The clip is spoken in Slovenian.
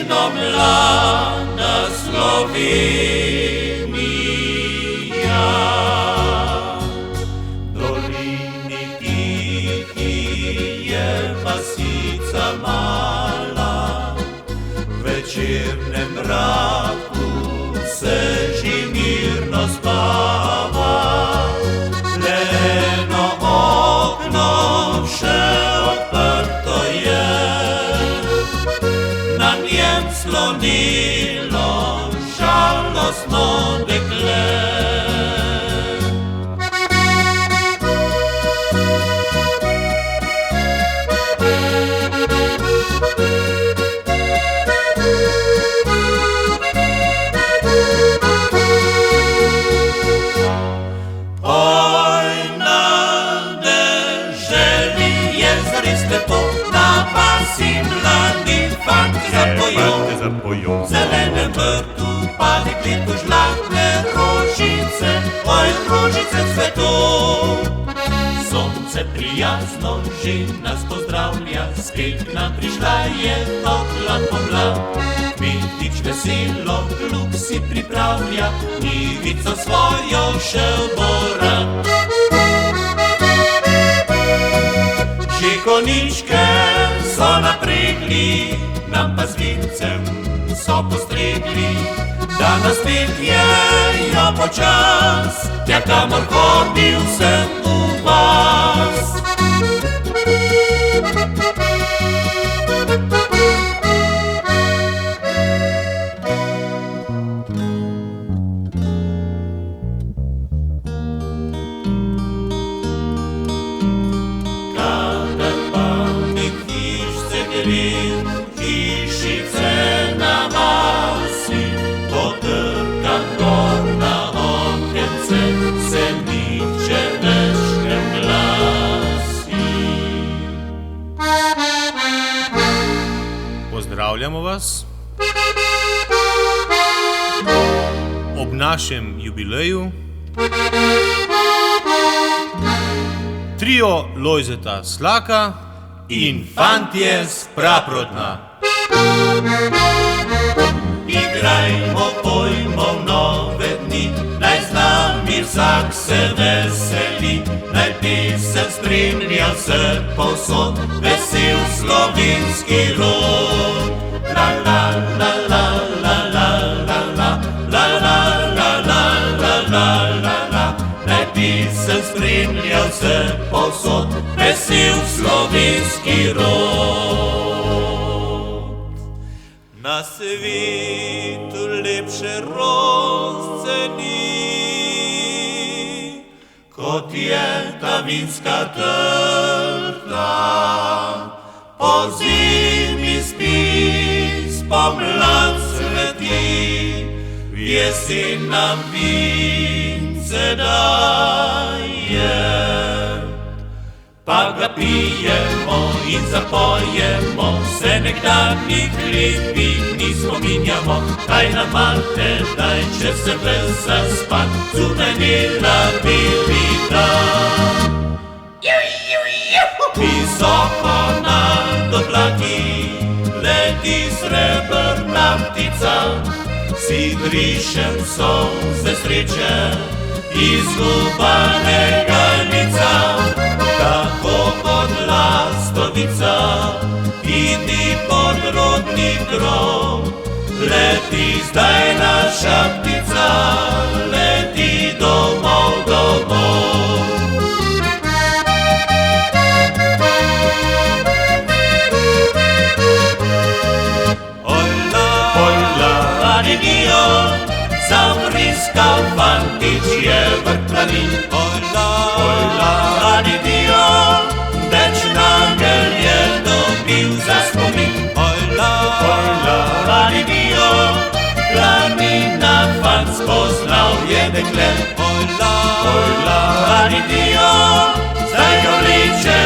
večno mlada Slovenija. Dolini tihi je vasica mala, v večernem mraku se že mirno spava. Le eno okno še odprto je, na njem slonilo žalostno dekle. Na vasi mladi fantje zapojo, v zelenem vrtu pa dekletu žlahtne rožice, oj rožice cvetov. Sonce prijazno že nas pozdravlja, spet k nam prišla je topla pomlad. Kmetič veselo klub si pripravlja, njivico svojo šel bo rad. Že konjičke so napregli, nam pa z vincem so postregli, da nas peljejo počas, tja kamor hodil sem v vas. Hišice na vasi, potrka gor na okence, se nihče več ne glasi. Pozdravljamo vas ob našem jubileju. Trio Lojzeta Slaka in fantje z Praprotna. Igrajmo, pojmo v nove dni, naj z nami vsak se veseli, naj pesem spremlja vse povsod, vesel slovenski rod. La la la la la la la la la la la la la la la la, naj pesem spremlja vse povsod, vesel slovenski rod. Na svetu lepše rožice ni, kot je ta vinska trta. Po zimi spi, spomlad cveti, v jesen nam vince daje. Pa ga pijemo in zapojemo, se nekdanjih lepih dni spominjamo, kaj nam mate daj, če se brez zaspat zunaj dela beli dan. Visoko nad oblaki leti srebrna ptica, si brišem solze sreče izgubanega lica. Tako kot lastovica vidi podrodni grob, leti zdaj naša ptica, leti domov, domov. Ojla, ojla, adidio, zamriskal fantič je vrh planin. Ojla, ojla, adidio, več nagel je dobil za spomin. Ojla, ojla, adidio, planina fant spoznal je dekle. Ojla, ojla, adidio, zdaj jo vleče